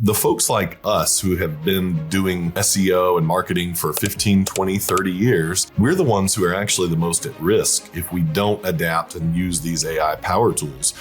The folks like us who have been doing SEO and marketing for 15, 20, 30 years, we're the ones who are actually the most at risk if we don't adapt and use these AI power tools.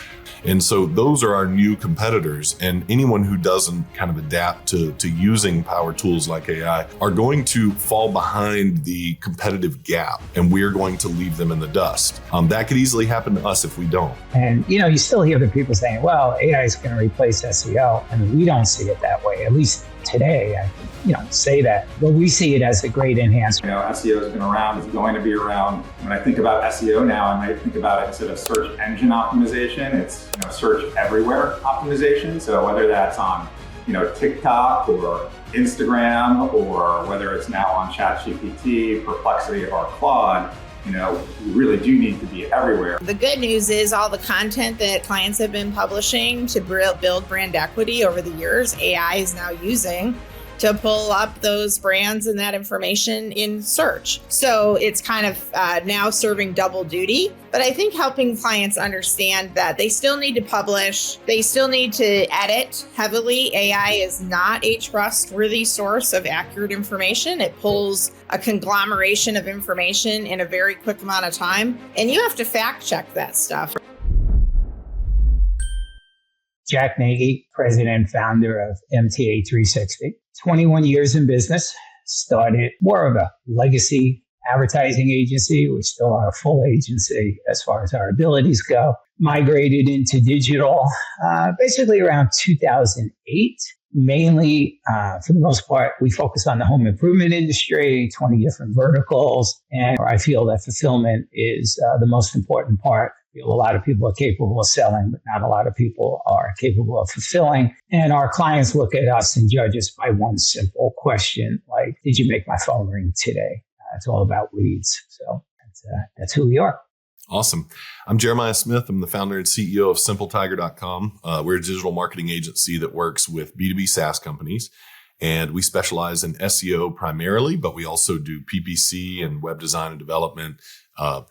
And so those are our new competitors, and anyone who doesn't kind of adapt to using power tools like AI are going to fall behind the competitive gap, and we're going to leave them in the dust. That could easily happen to us if we don't. And, you still hear the people saying, well, AI is going to replace SEO. And we don't see it that way. At least today, I say that. But we see it as a great enhancement. SEO has been around, it's going to be around. When I think about SEO now, I might think about it instead of search engine optimization, it's search everywhere optimization. So whether that's on TikTok or Instagram, or whether it's now on ChatGPT, Perplexity, or Claude, we really do need to be everywhere. The good news is all the content that clients have been publishing to build brand equity over the years, AI is now using to pull up those brands and that information in search. So it's kind of now serving double duty, but I think helping clients understand that they still need to publish, they still need to edit heavily. AI is not a trustworthy source of accurate information. It pulls a conglomeration of information in a very quick amount of time, and you have to fact check that stuff. Jack Nagy, president and founder of MTA 360. 21 years in business, started more of a legacy advertising agency. We still are a full agency as far as our abilities go. Migrated into digital basically around 2008. Mainly, for the most part, we focus on the home improvement industry, 20 different verticals. And I feel that fulfillment is the most important part. I feel a lot of people are capable of selling, but not a lot of people are capable of fulfilling. And our clients look at us and judge us by one simple question, like, did you make my phone ring today? It's all about leads. So that's who we are. Awesome. I'm Jeremiah Smith. I'm the founder and CEO of SimpleTiger.com. We're a digital marketing agency that works with B2B SaaS companies, and we specialize in SEO primarily, but we also do PPC and web design and development,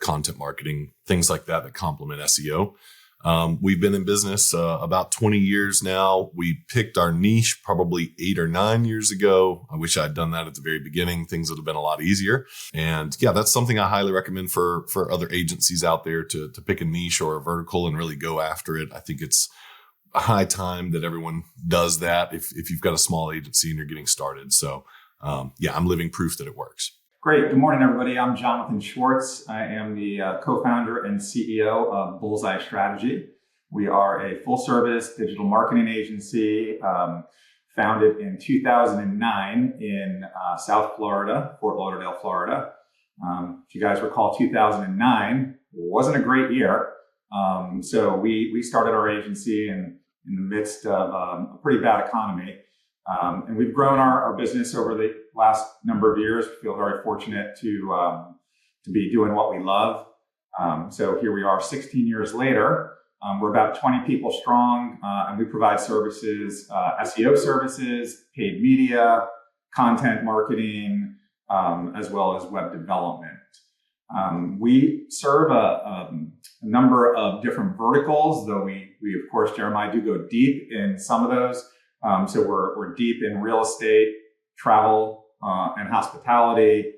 content marketing, things like that complement SEO. We've been in business about 20 years now. We picked our niche probably 8 or 9 years ago. I wish I'd done that at the very beginning. Things would have been a lot easier. And yeah, that's something I highly recommend for other agencies out there to pick a niche or a vertical and really go after it. I think it's a high time that everyone does that if you've got a small agency and you're getting started. So yeah, I'm living proof that it works. Great. Good morning, everybody. I'm Jonathan Schwartz. I am the co-founder and CEO of Bullseye Strategy. We are a full-service digital marketing agency founded in 2009 in South Florida, Fort Lauderdale, Florida. If you guys recall, 2009 wasn't a great year. So we started our agency in the midst of a pretty bad economy. And we've grown our business over the last number of years. We feel very fortunate to be doing what we love. So here we are 16 years later. We're about 20 people strong, and we provide services, SEO services, paid media, content marketing, as well as web development. We serve a number of different verticals, though we of course, Jeremiah, do go deep in some of those. So we're deep in real estate, travel, and hospitality.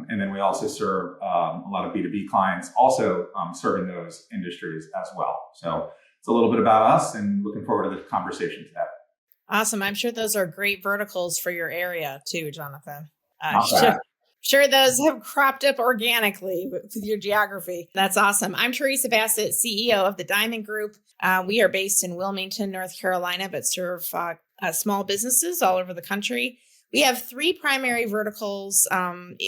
And then we also serve a lot of B2B clients, also serving those industries as well. So it's a little bit about us, and looking forward to the conversation today. Awesome. I'm sure those are great verticals for your area too, Jonathan. Sure those have cropped up organically with your geography. That's awesome. I'm Teresa Bassett, CEO of the Diamond Group. We are based in Wilmington, North Carolina, but serve small businesses all over the country. We have 3 primary verticals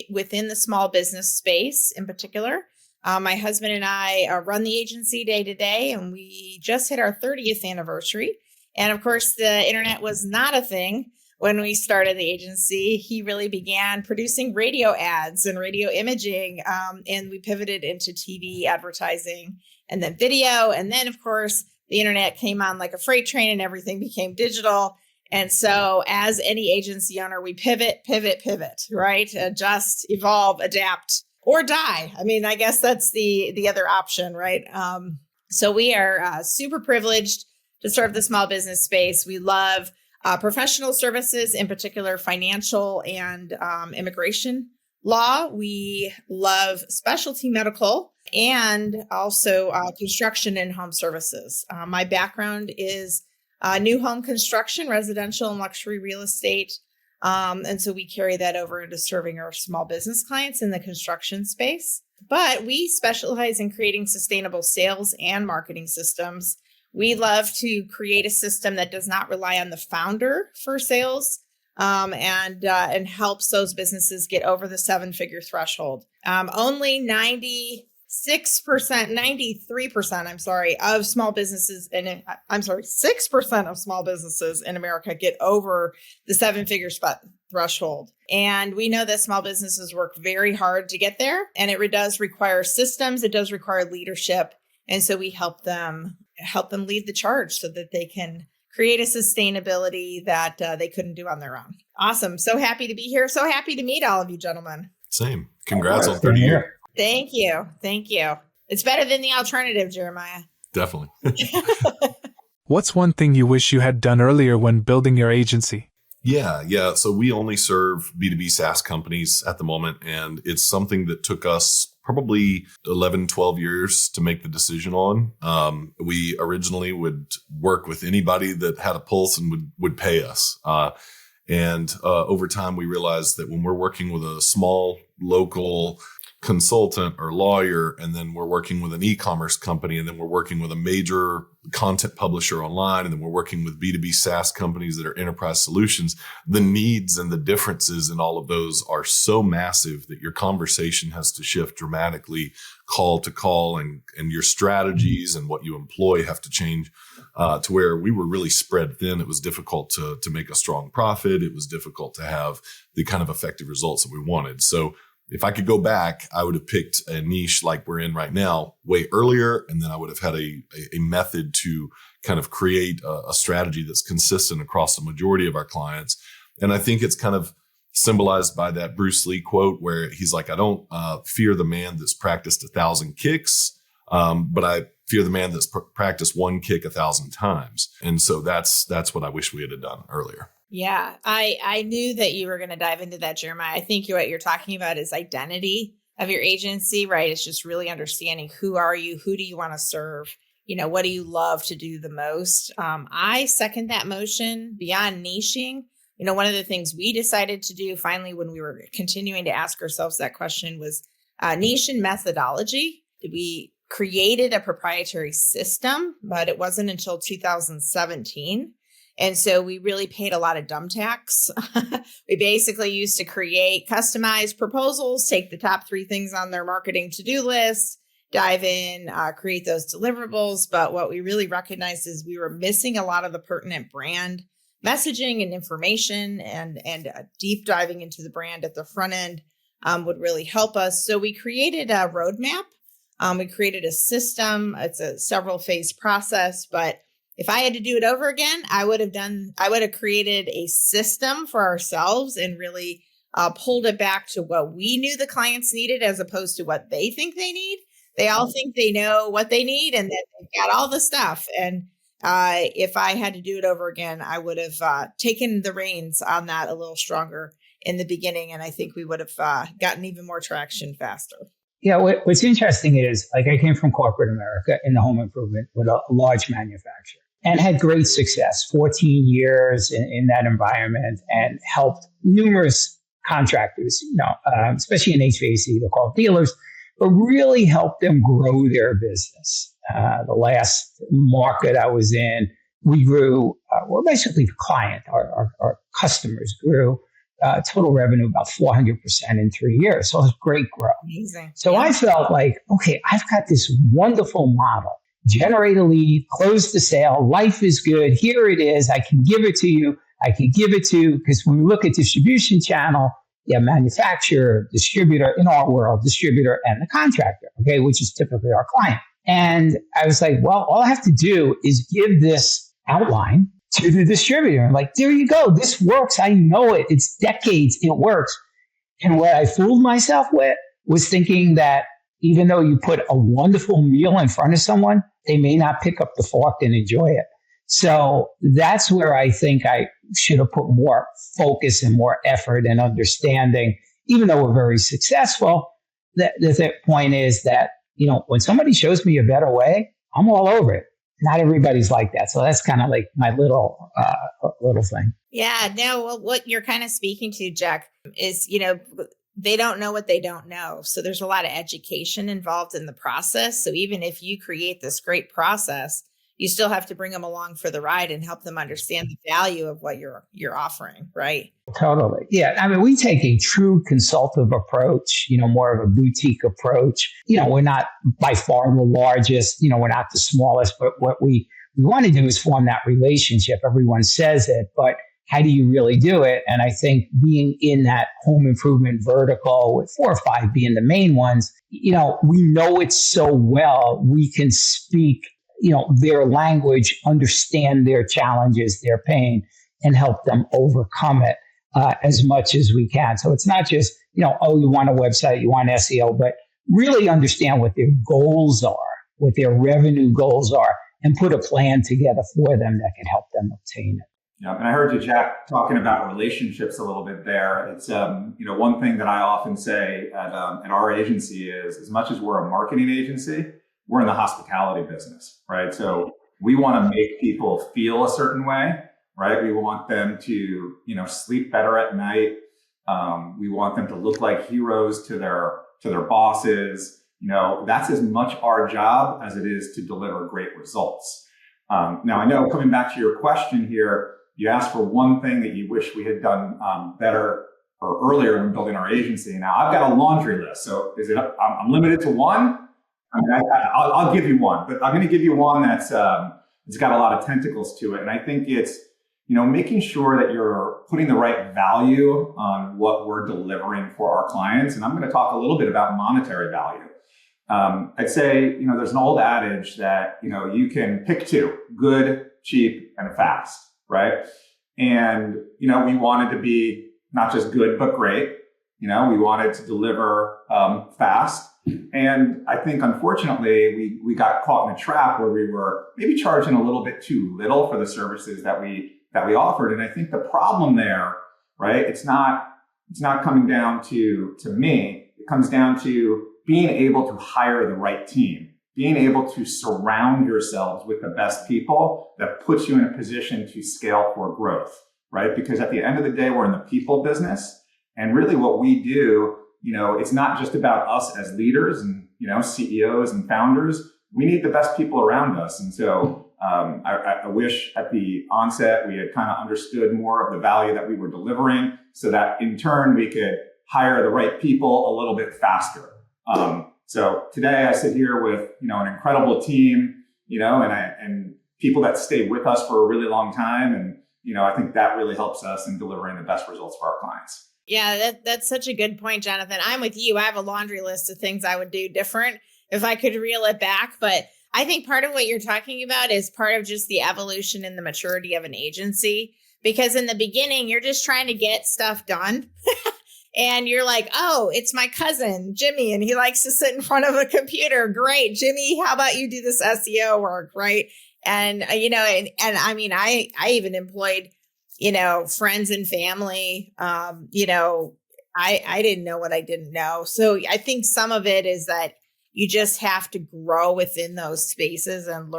within the small business space in particular. My husband and I run the agency day to day, and we just hit our 30th anniversary. And of course, the internet was not a thing when we started the agency. He really began producing radio ads and radio imaging, and we pivoted into TV advertising and then video. And then, of course, the internet came on like a freight train and everything became digital. And so as any agency owner, we pivot, right? Adjust, evolve, adapt, or die. I mean, I guess that's the other option, right? So we are super privileged to serve the small business space. We love professional services, in particular, financial and immigration law. We love specialty medical and also construction and home services. My background is new home construction, residential and luxury real estate. And so we carry that over into serving our small business clients in the construction space. But we specialize in creating sustainable sales and marketing systems. We love to create a system that does not rely on the founder for sales, and helps those businesses get over the 7-figure threshold. Only 93%, of small businesses, 6% of small businesses in America get over the 7-figure threshold. And we know that small businesses work very hard to get there, and it does require systems. It does require leadership. And so we help them lead the charge so that they can create a sustainability that they couldn't do on their own. Awesome. So happy to be here. So happy to meet all of you gentlemen. Same. Congrats on 30 years. Thank you. Thank you. It's better than the alternative, Jeremiah. Definitely. What's one thing you wish you had done earlier when building your agency? Yeah. So we only serve B2B SaaS companies at the moment, and it's something that took us probably 11, 12 years to make the decision on. We originally would work with anybody that had a pulse and would pay us. And over time, we realized that when we're working with a small local consultant or lawyer, and then we're working with an e-commerce company, and then we're working with a major content publisher online, and then we're working with B2B SaaS companies that are enterprise solutions, the needs and the differences in all of those are so massive that your conversation has to shift dramatically call to call, and your strategies and what you employ have to change to where we were really spread thin. It was difficult to make a strong profit. It was difficult to have the kind of effective results that we wanted. So if I could go back, I would have picked a niche like we're in right now way earlier. And then I would have had a method to kind of create a strategy that's consistent across the majority of our clients. And I think it's kind of symbolized by that Bruce Lee quote where he's like, I don't fear the man that's practiced 1,000 kicks, but I fear the man that's practiced one kick 1,000 times. And so that's what I wish we had done earlier. Yeah, I knew that you were going to dive into that, Jeremiah. I think what you're talking about is identity of your agency, right? It's just really understanding who are you? Who do you want to serve? What do you love to do the most? I second that motion beyond niching. One of the things we decided to do finally when we were continuing to ask ourselves that question was niche and methodology. We created a proprietary system, but it wasn't until 2017. And so we really paid a lot of dumb tax. We basically used to create customized proposals, take the top 3 things on their marketing to-do list, dive in, create those deliverables. But what we really recognized is we were missing a lot of the pertinent brand messaging and information, and deep diving into the brand at the front end would really help us. So we created a roadmap. We created a system. It's a several phase process, but if I had to do it over again, I would have created a system for ourselves and really pulled it back to what we knew the clients needed as opposed to what they think they need. They all think they know what they need and that they've got all the stuff. And if I had to do it over again, I would have taken the reins on that a little stronger in the beginning. And I think we would have gotten even more traction faster. Yeah, what's interesting is, like, I came from corporate America in the home improvement with a large manufacturer and had great success, 14 years in that environment, and helped numerous contractors, especially in HVAC, they're called dealers, but really helped them grow their business. The last market I was in, we grew, we're basically the client, our customers grew total revenue about 400% in 3 years. So it was great growth. Amazing. So I felt like, okay, I've got this wonderful model. Generate a lead, close the sale. Life is good. Here it is. I can give it to you. Because when we look at distribution channel, manufacturer, distributor, in our world, distributor and the contractor, okay, which is typically our client. And I was like, well, all I have to do is give this outline to the distributor. I'm like, there you go. This works. I know it. It's decades. It works. And what I fooled myself with was thinking that even though you put a wonderful meal in front of someone, they may not pick up the fork and enjoy it. So that's where I think I should have put more focus and more effort and understanding, even though we're very successful. The point is that, when somebody shows me a better way, I'm all over it. Not everybody's like that. So that's kind of like my little thing. Yeah, no, well, what you're kind of speaking to, Jack, is, they don't know what they don't know. So there's a lot of education involved in the process. So even if you create this great process, you still have to bring them along for the ride and help them understand the value of what you're offering, right? Totally. Yeah. I mean, we take a true consultative approach, more of a boutique approach. We're not by far the largest, we're not the smallest, but what we want to do is form that relationship. Everyone says it, but how do you really do it? And I think being in that home improvement vertical, with 4 or 5 being the main ones, we know it so well. We can speak their language, understand their challenges, their pain, and help them overcome it as much as we can. So it's not just, you want a website, you want SEO, but really understand what their goals are, what their revenue goals are, and put a plan together for them that can help them obtain it. Yeah, and I heard you, Jack, talking about relationships a little bit there. It's one thing that I often say at our agency is, as much as we're a marketing agency, we're in the hospitality business, right? So we want to make people feel a certain way, right? We want them to, sleep better at night. We want them to look like heroes to their bosses. That's as much our job as it is to deliver great results. Now, I know, coming back to your question here, you asked for one thing that you wish we had done better or earlier when building our agency. Now, I've got a laundry list. So I'm limited to one? I mean, I'll give you one, but I'm going to give you one that's it's got a lot of tentacles to it. And I think it's, making sure that you're putting the right value on what we're delivering for our clients. And I'm going to talk a little bit about monetary value. I'd say, there's an old adage that, you can pick two: good, cheap, and fast, right? And, we wanted to be not just good, but great. We wanted to deliver fast. And I think, unfortunately, we got caught in a trap where we were maybe charging a little bit too little for the services that we offered. And I think the problem there, right, it's not coming down to me. It comes down to being able to hire the right team, being able to surround yourselves with the best people that puts you in a position to scale for growth, right? Because at the end of the day, we're in the people business. And really what we do, it's not just about us as leaders and, CEOs and founders. We need the best people around us. And so I wish at the onset we had kind of understood more of the value that we were delivering, so that in turn we could hire the right people a little bit faster. So today I sit here with, an incredible team, and people that stay with us for a really long time. And, I think that really helps us in delivering the best results for our clients. Yeah, that's such a good point, Jonathan. I'm with you. I have a laundry list of things I would do different if I could reel it back. But I think part of what you're talking about is part of just the evolution and the maturity of an agency. Because in the beginning, you're just trying to get stuff done. And you're like, oh, it's my cousin, Jimmy, and he likes to sit in front of a computer. Great. Jimmy, how about you do this SEO work, right? And, and I mean, I even employed, friends and family. I didn't know what I didn't know. So I think some of it is that you just have to grow within those spaces and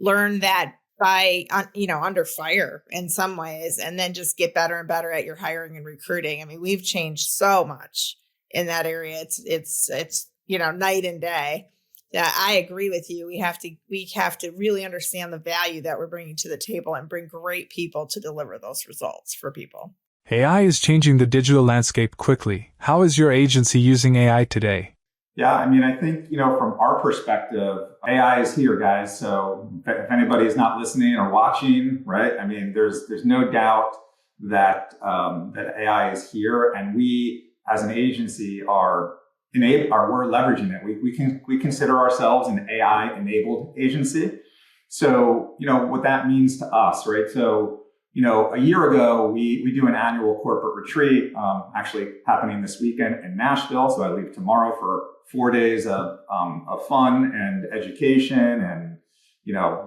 learn that by, under fire in some ways, and then just get better and better at your hiring and recruiting. I mean, we've changed so much in that area. It's night and day. Yeah, I agree with you. We have to really understand the value that we're bringing to the table and bring great people to deliver those results for people. AI is changing the digital landscape quickly. How is your agency using AI today? Yeah, I mean, I think, from our perspective, AI is here, guys. So if anybody is not listening or watching, right? I mean, there's no doubt that AI is here, and we as an agency we're leveraging it. We consider ourselves an AI enabled agency. So, what that means to us, right? So, a year ago, we do an annual corporate retreat, actually happening this weekend in Nashville. So I leave tomorrow for 4 days of fun and education and,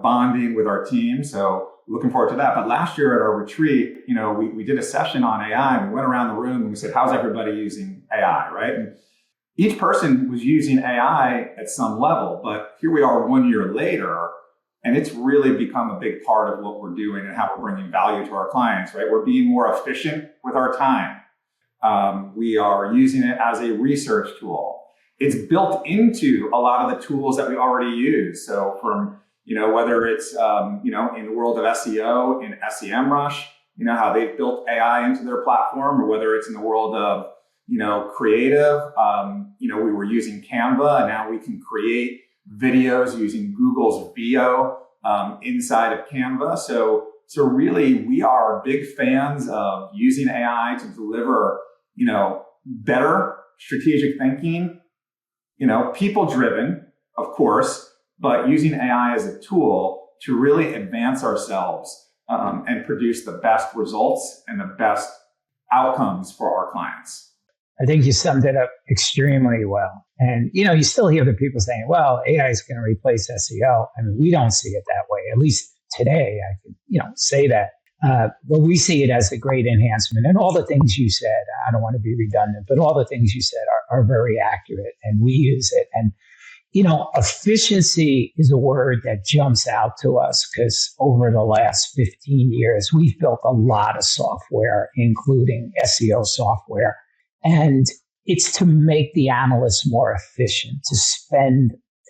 bonding with our team. So looking forward to that. But last year at our retreat, we did a session on AI, and we went around the room and we said, how's everybody using AI, right? And each person was using AI at some level, but here we are 1 year later, and it's really become a big part of what we're doing and how we're bringing value to our clients, right? We're being more efficient with our time. We are using it as a research tool. It's built into a lot of the tools that we already use. So from, whether it's, in the world of SEO in SEMrush, how they've built AI into their platform, or whether it's in the world of, creative, we were using Canva, and now we can create videos using Google's VO inside of Canva. So really, we are big fans of using AI to deliver, better strategic thinking, people driven, of course, but using AI as a tool to really advance ourselves and produce the best results and the best outcomes for our clients. I think you summed it up extremely well. And, you still hear the people saying, well, AI is going to replace SEO. I mean, we don't see it that way. At least today, I could, say that. But we see it as a great enhancement. And all the things you said, I don't want to be redundant, but all the things you said are very accurate, and we use it. And, efficiency is a word that jumps out to us because over the last 15 years, we've built a lot of software, including SEO software. And it's to make the analysts more efficient,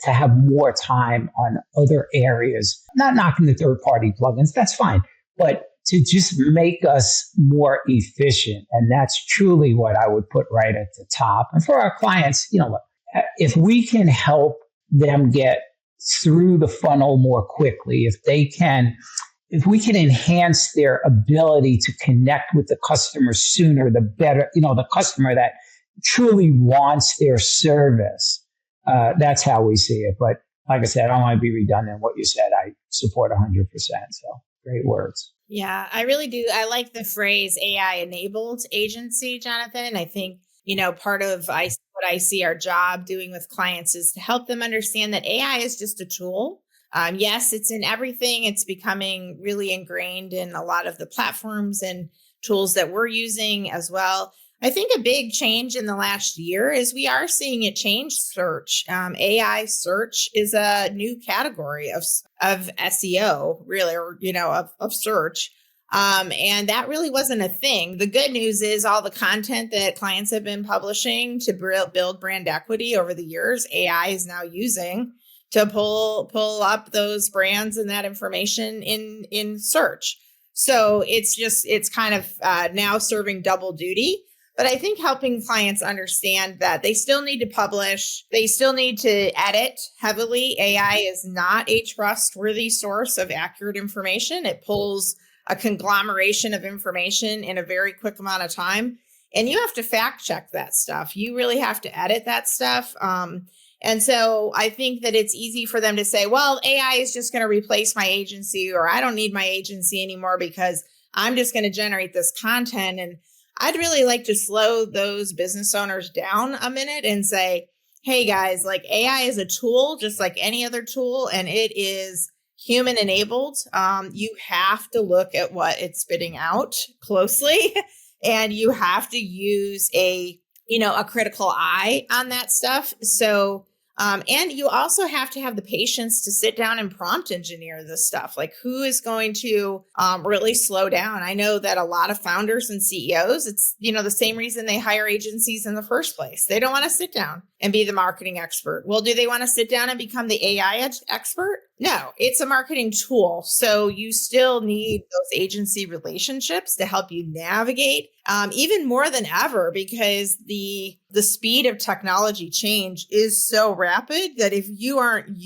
to have more time on other areas, not knocking the third-party plugins, that's fine, but to just make us more efficient. And that's truly what I would put right at the top. And for our clients, if we can help them get through the funnel more quickly, if we can enhance their ability to connect with the customer sooner, the better, the customer that truly wants their service, that's how we see it. But like I said, I don't want to be redundant. What you said, I support 100%. So great words. Yeah, I really do. I like the phrase AI enabled agency, Jonathan. I think, part of what I see our job doing with clients is to help them understand that AI is just a tool. Yes, it's in everything. It's becoming really ingrained in a lot of the platforms and tools that we're using as well. I think a big change in the last year is we are seeing it change search. AI search is a new category of SEO, really, or, of search. And that really wasn't a thing. The good news is all the content that clients have been publishing to build brand equity over the years, AI is now using to pull up those brands and that information in search. So it's kind of now serving double duty. But I think helping clients understand that they still need to publish, they still need to edit heavily. AI is not a trustworthy source of accurate information. It pulls a conglomeration of information in a very quick amount of time. And you have to fact check that stuff. You really have to edit that stuff. And so I think that it's easy for them to say, well, AI is just going to replace my agency, or I don't need my agency anymore because I'm just going to generate this content. And I'd really like to slow those business owners down a minute and say, hey guys, like AI is a tool, just like any other tool, and it is human enabled. You have to look at what it's spitting out closely, and you have to use a critical eye on that stuff. So, and you also have to have the patience to sit down and prompt engineer this stuff. Like, who is going to really slow down? I know that a lot of founders and CEOs, it's, the same reason they hire agencies in the first place. They don't want to sit down and be the marketing expert. Well, do they want to sit down and become the AI expert? No, it's a marketing tool. So you still need those agency relationships to help you navigate even more than ever, because the speed of technology change is so rapid that if you aren't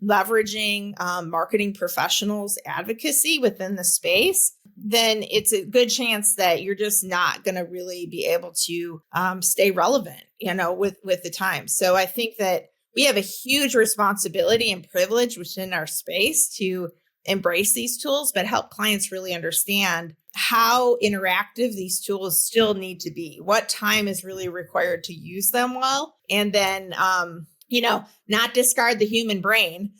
leveraging marketing professionals' advocacy within the space, then it's a good chance that you're just not going to really be able to stay relevant, with the times. So I think that we have a huge responsibility and privilege within our space to embrace these tools, but help clients really understand how interactive these tools still need to be, what time is really required to use them well, and then, not discard the human brain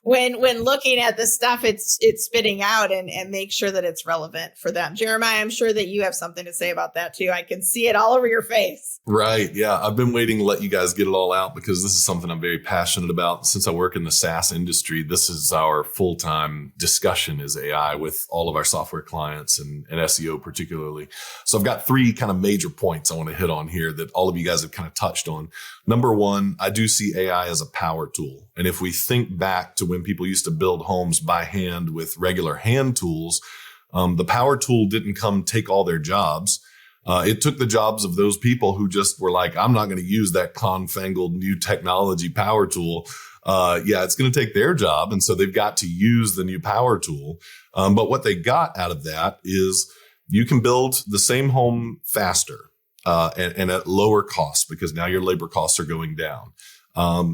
when looking at the stuff it's spitting out and make sure that it's relevant for them. Jeremiah, I'm sure that you have something to say about that too. I can see it all over your face. Right. Yeah. I've been waiting to let you guys get it all out because this is something I'm very passionate about. Since I work in the SaaS industry, this is our full-time discussion is AI with all of our software clients and SEO particularly. So I've got three kind of major points I want to hit on here that all of you guys have kind of touched on. Number one, I do see AI as a power tool. And if we think back to when people used to build homes by hand with regular hand tools, the power tool didn't come take all their jobs. It took the jobs of those people who just were like, I'm not going to use that confangled new technology power tool. It's going to take their job. And so they've got to use the new power tool. But what they got out of that is you can build the same home faster and at lower cost because now your labor costs are going down.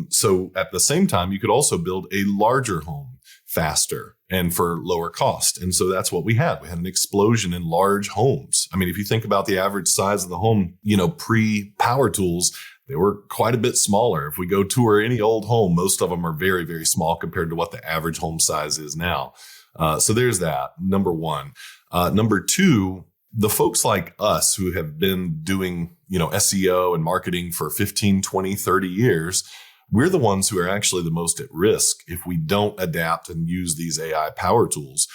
So at the same time, you could also build a larger home faster and for lower cost. And so that's what we had. We had an explosion in large homes. I mean, if you think about the average size of the home, pre-power tools, they were quite a bit smaller. If we go tour any old home, most of them are very, very small compared to what the average home size is now. So there's that, number one. Number two, the folks like us who have been doing, SEO and marketing for 15, 20, 30 years, we're the ones who are actually the most at risk if we don't adapt and use these AI power tools.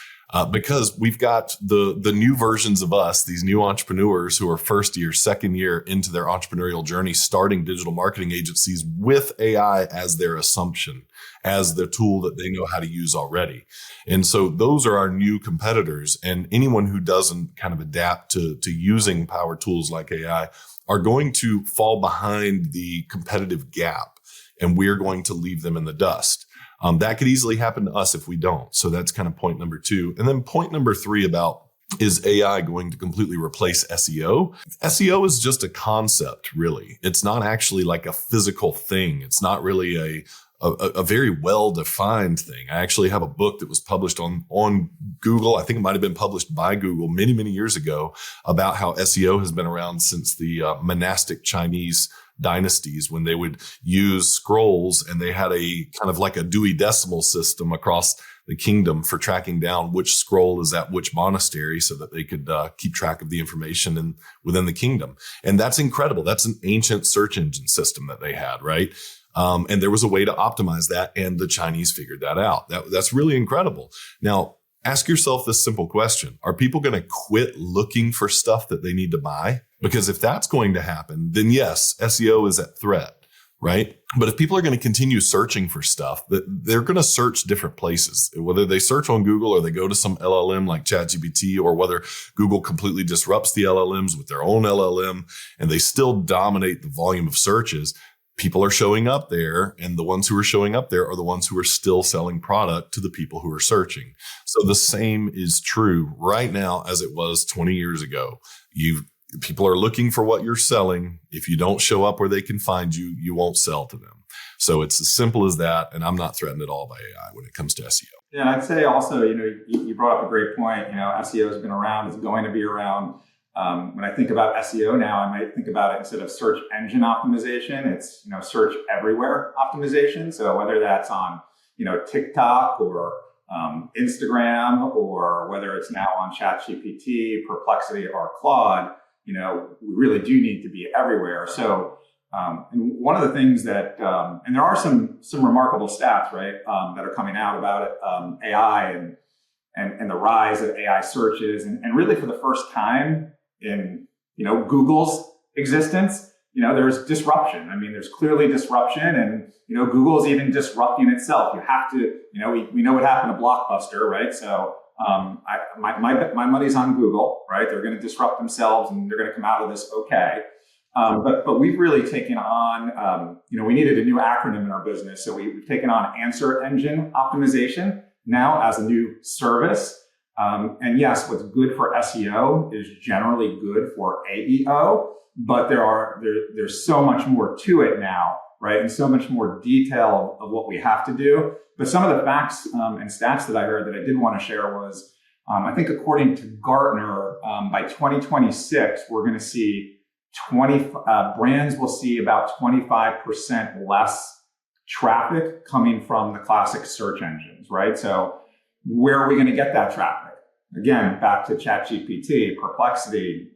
Because we've got the new versions of us, these new entrepreneurs who are first year, second year into their entrepreneurial journey, starting digital marketing agencies with AI as their assumption, as the tool that they know how to use already. And so those are our new competitors. And anyone who doesn't kind of adapt to using power tools like AI are going to fall behind the competitive gap. And we're going to leave them in the dust. That could easily happen to us if we don't. So that's kind of point number two. And then point number three about, is AI going to completely replace SEO? SEO is just a concept, really. It's not actually like a physical thing. It's not really a very well-defined thing. I actually have a book that was published on Google. I think it might have been published by Google many, many years ago about how SEO has been around since the monastic Chinese dynasties when they would use scrolls and they had a kind of like a Dewey Decimal System across the kingdom for tracking down which scroll is at which monastery so that they could keep track of the information within the kingdom. And that's incredible. That's an ancient search engine system that they had, right? And there was a way to optimize that, and the Chinese figured that out. That's really incredible. Now, ask yourself this simple question. Are people going to quit looking for stuff that they need to buy? Because if that's going to happen, then yes, SEO is at threat, right? But if people are going to continue searching for stuff, they're going to search different places, whether they search on Google or they go to some LLM like ChatGPT, or whether Google completely disrupts the LLMs with their own LLM and they still dominate the volume of searches. People are showing up there, and the ones who are showing up there are the ones who are still selling product to the people who are searching. So the same is true right now as it was 20 years ago. People are looking for what you're selling. If you don't show up where they can find you, you won't sell to them. So it's as simple as that. And I'm not threatened at all by AI when it comes to SEO. Yeah, and I'd say also, you brought up a great point. SEO has been around, it's going to be around. When I think about SEO now, I might think about it instead of search engine optimization, it's, search everywhere optimization. So whether that's on, TikTok or Instagram, or whether it's now on ChatGPT, Perplexity, or Claude, we really do need to be everywhere. So, and one of the things that, and there are some remarkable stats, right, that are coming out about it, AI and the rise of AI searches, and really for the first time in, Google's existence, there's disruption. I mean, there's clearly disruption, and, Google's even disrupting itself. You have to, we know what happened to Blockbuster, right? So, my money's on Google, right? They're going to disrupt themselves and they're going to come out of this okay. But we've really taken on, we needed a new acronym in our business. So we've taken on answer engine optimization now as a new service. And yes, what's good for SEO is generally good for AEO, but there's so much more to it now, right? And so much more detail of what we have to do. But some of the facts and stats that I heard that I did want to share was, I think according to Gartner, by 2026, we're going to see brands will see about 25% less traffic coming from the classic search engines, right? So where are we going to get that traffic? Again, back to ChatGPT, Perplexity,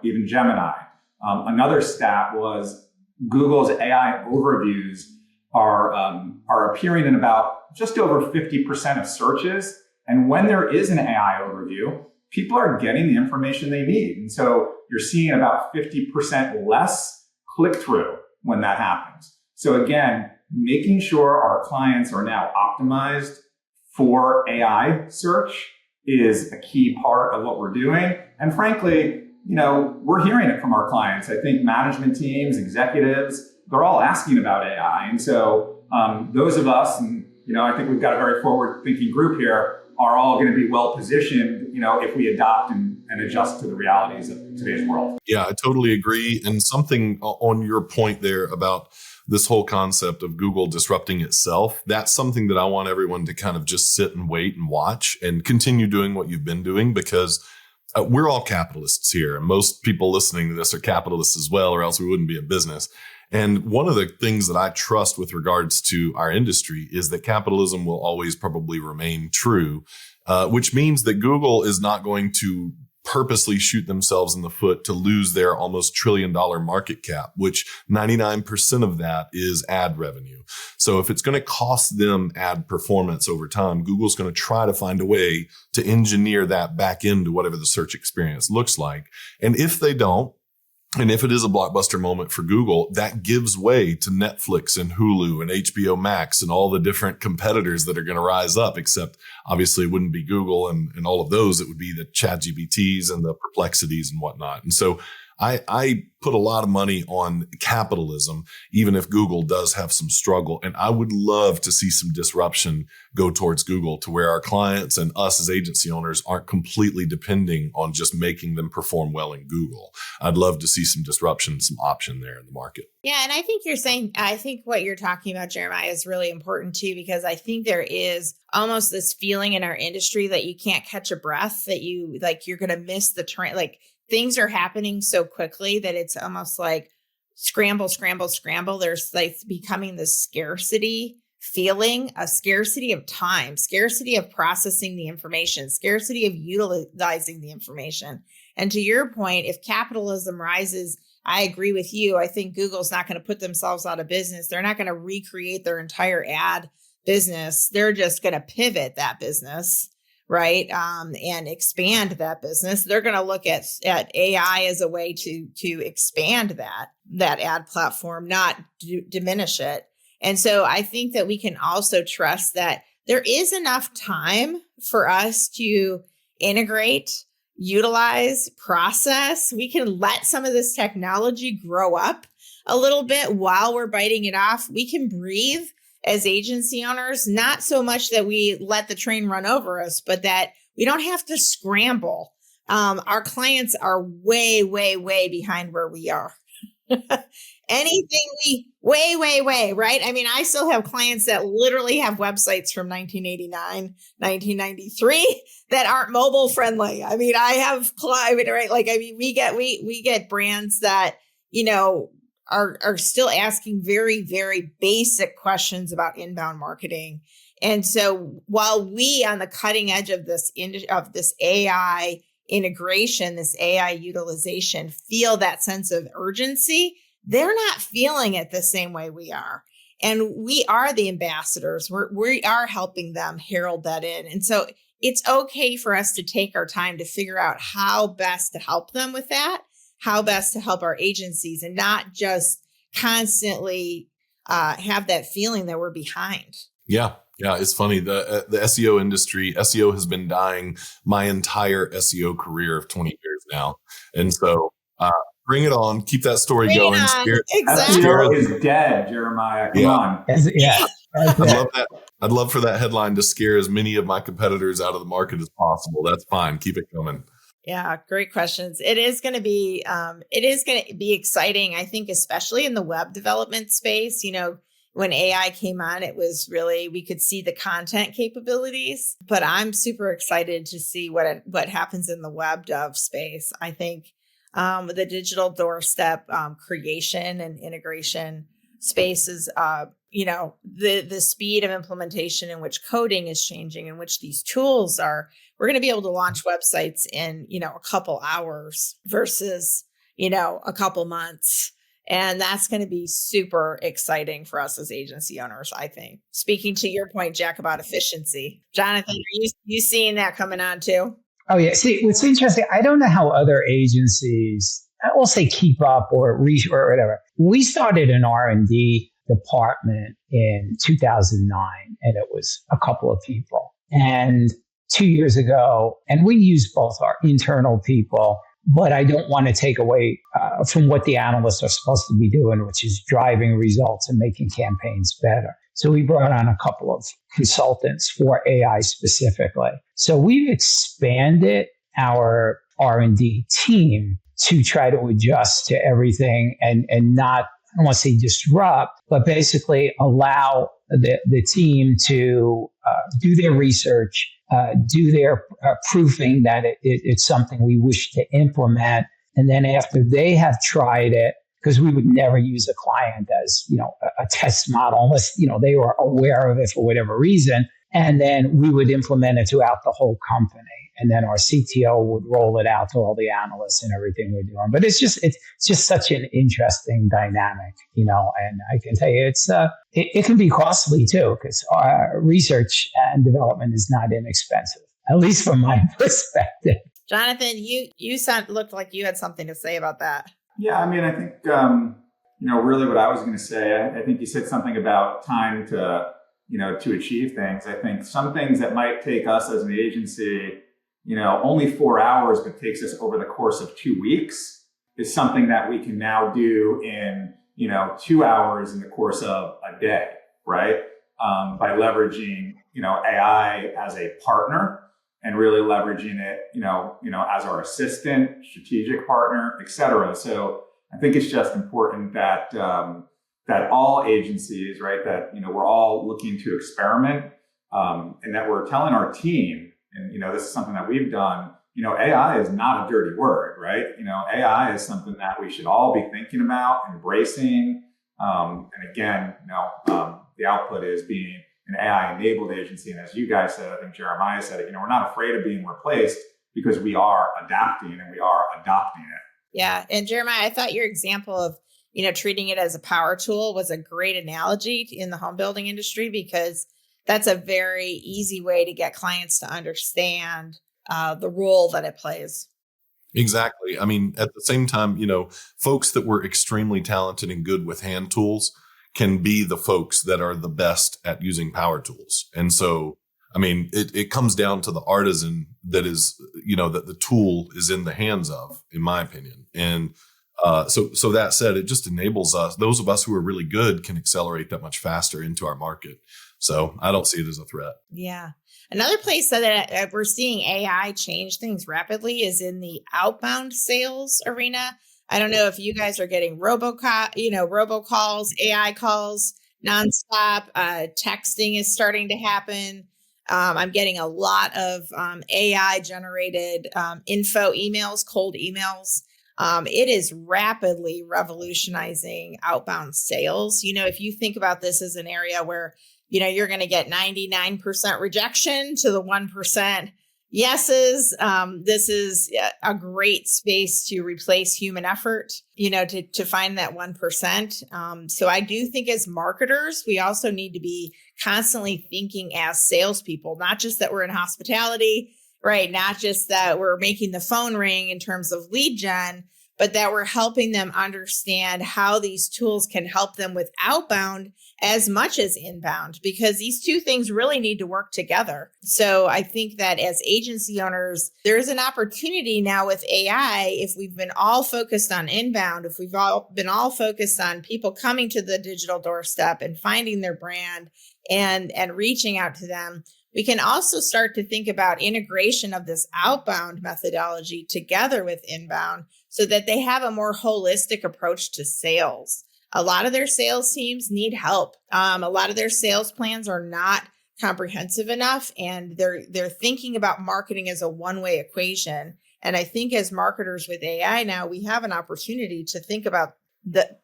even Gemini. Another stat was Google's AI overviews are appearing in about just over 50% of searches. And when there is an AI overview, people are getting the information they need. And so you're seeing about 50% less click-through when that happens. So again, making sure our clients are now optimized for AI search is a key part of what we're doing. And frankly, we're hearing it from our clients. I think management teams, executives, they're all asking about AI. And so those of us, and I think we've got a very forward-thinking group here, are all going to be well positioned, if we adopt and adjust to the realities of today's world. Yeah, I totally agree. And something on your point there about this whole concept of Google disrupting itself, that's something that I want everyone to kind of just sit and wait and watch and continue doing what you've been doing, because we're all capitalists here. And most people listening to this are capitalists as well, or else we wouldn't be in business. And one of the things that I trust with regards to our industry is that capitalism will always probably remain true, which means that Google is not going to purposely shoot themselves in the foot to lose their almost $1 trillion market cap, which 99% of that is ad revenue. So if it's going to cost them ad performance over time, Google's going to try to find a way to engineer that back into whatever the search experience looks like. And if they don't, and if it is a blockbuster moment for Google, that gives way to Netflix and Hulu and HBO Max and all the different competitors that are going to rise up, except obviously it wouldn't be Google and all of those. It would be the ChatGPTs and the Perplexities and whatnot. And so I put a lot of money on capitalism, even if Google does have some struggle. And I would love to see some disruption go towards Google to where our clients and us as agency owners aren't completely depending on just making them perform well in Google. I'd love to see some disruption, some option there in the market. Yeah. And I think what you're talking about, Jeremiah, is really important too, because I think there is almost this feeling in our industry that you can't catch a breath, that you're going to miss the train. Like, things are happening so quickly that it's almost like scramble, scramble, scramble. There's like becoming this scarcity feeling, a scarcity of time, scarcity of processing the information, scarcity of utilizing the information. And to your point, if capitalism rises, I agree with you. I think Google's not going to put themselves out of business. They're not going to recreate their entire ad business. They're just going to pivot that business, right? And expand that business. They're going to look at AI as a way to expand that ad platform, not diminish it. And so I think that we can also trust that there is enough time for us to integrate, utilize, process. We can let some of this technology grow up a little bit while we're biting it off. We can breathe as agency owners, not so much that we let the train run over us, but that we don't have to scramble. Our clients are way, way, way behind where we are. Way, right? I mean, I still have clients that literally have websites from 1989, 1993 that aren't mobile friendly. I mean, we get brands that, are still asking very, very basic questions about inbound marketing. And so while we on the cutting edge of this AI integration, this AI utilization, feel that sense of urgency, they're not feeling it the same way we are. And we are the ambassadors. We are helping them herald that in. And so it's okay for us to take our time to figure out how best to help them with that, how best to help our agencies, and not just constantly have that feeling that we're behind. Yeah. It's funny. The SEO industry, SEO has been dying my entire SEO career of 20 years now. And so bring it on. Keep that story going. Exactly. SEO is dead, Jeremiah. Come on. Yeah. I'd love that. I'd love for that headline to scare as many of my competitors out of the market as possible. That's fine. Keep it coming. Yeah, great questions. It is going to be exciting, I think, especially in the web development space. When AI came on, it was really, we could see the content capabilities, but I'm super excited to see what happens in the web dev space. I think The digital doorstep creation and integration space is, the speed of implementation in which coding is changing, in which these tools are. We're going to be able to launch websites in, a couple hours versus, a couple months. And that's going to be super exciting for us as agency owners, I think. Speaking to your point, Jack, about efficiency. Jonathan, are you seeing that coming on too? Oh, yeah. See, what's interesting, I don't know how other agencies, I will say keep up or whatever. We started an R&D department in 2009, and it was a couple of people. And 2 years ago, and we used both our internal people, but I don't want to take away from what the analysts are supposed to be doing, which is driving results and making campaigns better. So we brought on a couple of consultants for AI specifically. So we've expanded our R&D team to try to adjust to everything and not, I don't want to say disrupt, but basically allow the team to do their research, do their proofing that it's something we wish to implement. And then after they have tried it, because we would never use a client as, a test model unless, they were aware of it for whatever reason. And then we would implement it throughout the whole company. And then our CTO would roll it out to all the analysts and everything we're doing. But it's just such an interesting dynamic, and I can tell you it can be costly too, because research and development is not inexpensive, at least from my perspective. Jonathan, you looked like you had something to say about that. Yeah, I mean, I think, really what I was going to say, I think you said something about time to achieve things. I think some things that might take us as an agency, only 4 hours, but takes us over the course of 2 weeks is something that we can now do in, 2 hours in the course of a day, right? By leveraging, AI as a partner and really leveraging it, as our assistant, strategic partner, et cetera. So I think it's just important that, that all agencies, right, that, we're all looking to experiment, and that we're telling our team, and, this is something that we've done, AI is not a dirty word, right? AI is something that we should all be thinking about, embracing. And again, the output is being an AI-enabled agency. And as you guys said, I think Jeremiah said it, we're not afraid of being replaced because we are adapting and we are adopting it. Yeah. And Jeremiah, I thought your example of, treating it as a power tool was a great analogy in the home building industry, because that's a very easy way to get clients to understand the role that it plays. Exactly. I mean, at the same time, folks that were extremely talented and good with hand tools can be the folks that are the best at using power tools. And so, I mean, it comes down to the artisan that is, that the tool is in the hands of, in my opinion. And so that said, it just enables us, those of us who are really good can accelerate that much faster into our market. So I don't see it as a threat. Yeah. Another place that we're seeing AI change things rapidly is in the outbound sales arena. I don't know if you guys are getting robocalls, AI calls, nonstop. Texting is starting to happen. I'm getting a lot of AI generated info emails, cold emails. It is rapidly revolutionizing outbound sales. If you think about this as an area where you're going to get 99% rejection to the 1% yeses. This is a great space to replace human effort, to find that 1%. So I do think as marketers, we also need to be constantly thinking as salespeople, not just that we're in hospitality, right? Not just that we're making the phone ring in terms of lead gen, but that we're helping them understand how these tools can help them with outbound as much as inbound, because these two things really need to work together. So I think that as agency owners, there's an opportunity now with AI. If we've been all focused on inbound, if we've all been focused on people coming to the digital doorstep and finding their brand and reaching out to them, we can also start to think about integration of this outbound methodology together with inbound so that they have a more holistic approach to sales. A lot of their sales teams need help. A lot of their sales plans are not comprehensive enough, and they're thinking about marketing as a one-way equation. And I think as marketers with AI now, we have an opportunity to think about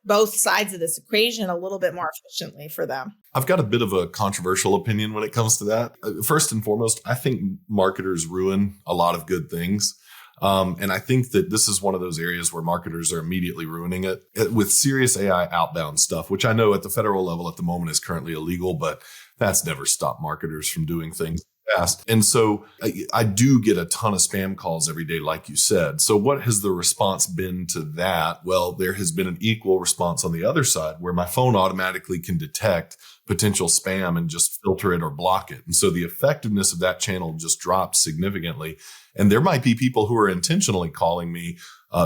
both sides of this equation a little bit more efficiently for them. I've got a bit of a controversial opinion when it comes to that. First and foremost, I think marketers ruin a lot of good things. And I think that this is one of those areas where marketers are immediately ruining it with serious AI outbound stuff, which I know at the federal level at the moment is currently illegal, but that's never stopped marketers from doing things fast. And so I do get a ton of spam calls every day, like you said. So what has the response been to that? Well, there has been an equal response on the other side where my phone automatically can detect potential spam and just filter it or block it. And so the effectiveness of that channel just dropped significantly. And there might be people who are intentionally calling me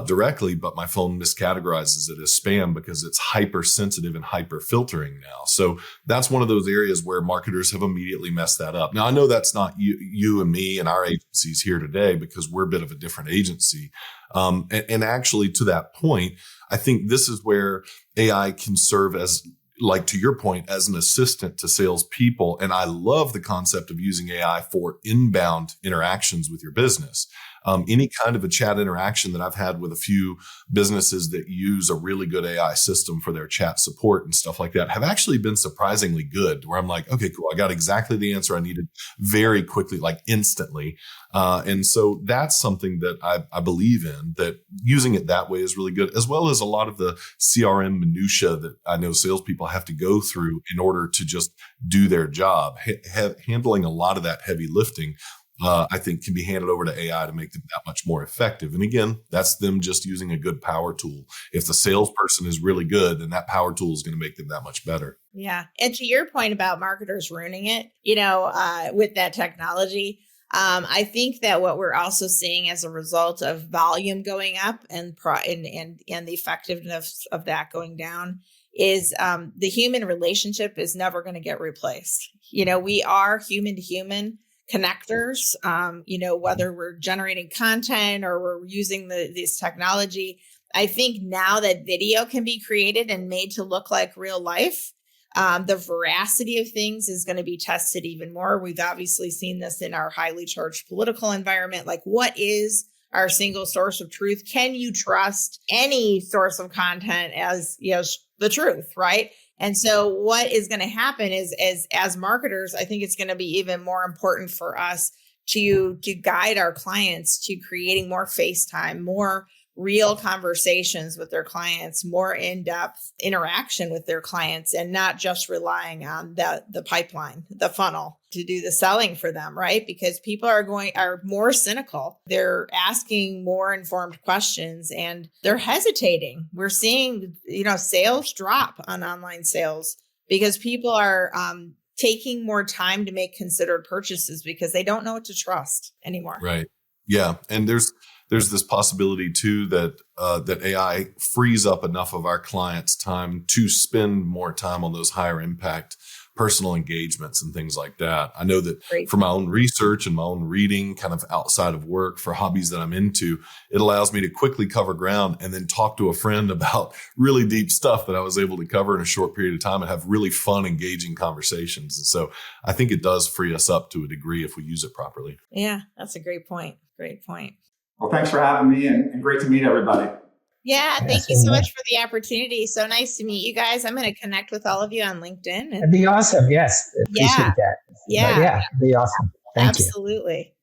directly, but my phone miscategorizes it as spam because it's hypersensitive and hyper filtering now. So that's one of those areas where marketers have immediately messed that up. Now, I know that's not you and me and our agencies here today because we're a bit of a different agency. And actually, to that point, I think this is where AI can serve as, like to your point, as an assistant to salespeople. And I love the concept of using AI for inbound interactions with your business. Any kind of a chat interaction that I've had with a few businesses that use a really good AI system for their chat support and stuff like that have actually been surprisingly good, where I'm like, okay, cool. I got exactly the answer I needed very quickly, like instantly. And so that's something that I believe in, that using it that way is really good, as well as a lot of the CRM minutia that I know salespeople have to go through in order to just do their job. Handling a lot of that heavy lifting, I think, can be handed over to AI to make them that much more effective. And again, that's them just using a good power tool. If the salesperson is really good, then that power tool is going to make them that much better. Yeah. And to your point about marketers ruining it, with that technology, I think that what we're also seeing as a result of volume going up and the effectiveness of that going down is the human relationship is never going to get replaced. We are human to human connectors, whether we're generating content or we're using this technology. I think now that video can be created and made to look like real life, the veracity of things is going to be tested even more. We've obviously seen this in our highly charged political environment. Like, what is our single source of truth? Can you trust any source of content as the truth, right? And so what is going to happen is as marketers, I think it's going to be even more important for us to guide our clients to creating more face time, more real conversations with their clients, more in-depth interaction with their clients, and not just relying on the pipeline, the funnel to do the selling for them, right? Because people are more cynical. They're asking more informed questions and they're hesitating. We're seeing, sales drop on online sales because people are taking more time to make considered purchases because they don't know what to trust anymore. Right. Yeah. And there's this possibility too that AI frees up enough of our clients' time to spend more time on those higher impact personal engagements and things like that. I know that for my own research and my own reading, kind of outside of work for hobbies that I'm into, it allows me to quickly cover ground and then talk to a friend about really deep stuff that I was able to cover in a short period of time and have really fun, engaging conversations. And so I think it does free us up to a degree if we use it properly. Yeah, that's a great point. Great point. Well, thanks for having me and great to meet everybody. Yeah, thank you so much for the opportunity. So nice to meet you guys. I'm going to connect with all of you on LinkedIn. That'd be awesome. Yes. Appreciate that. Yeah. But yeah, it'd be awesome. Thank you. Absolutely.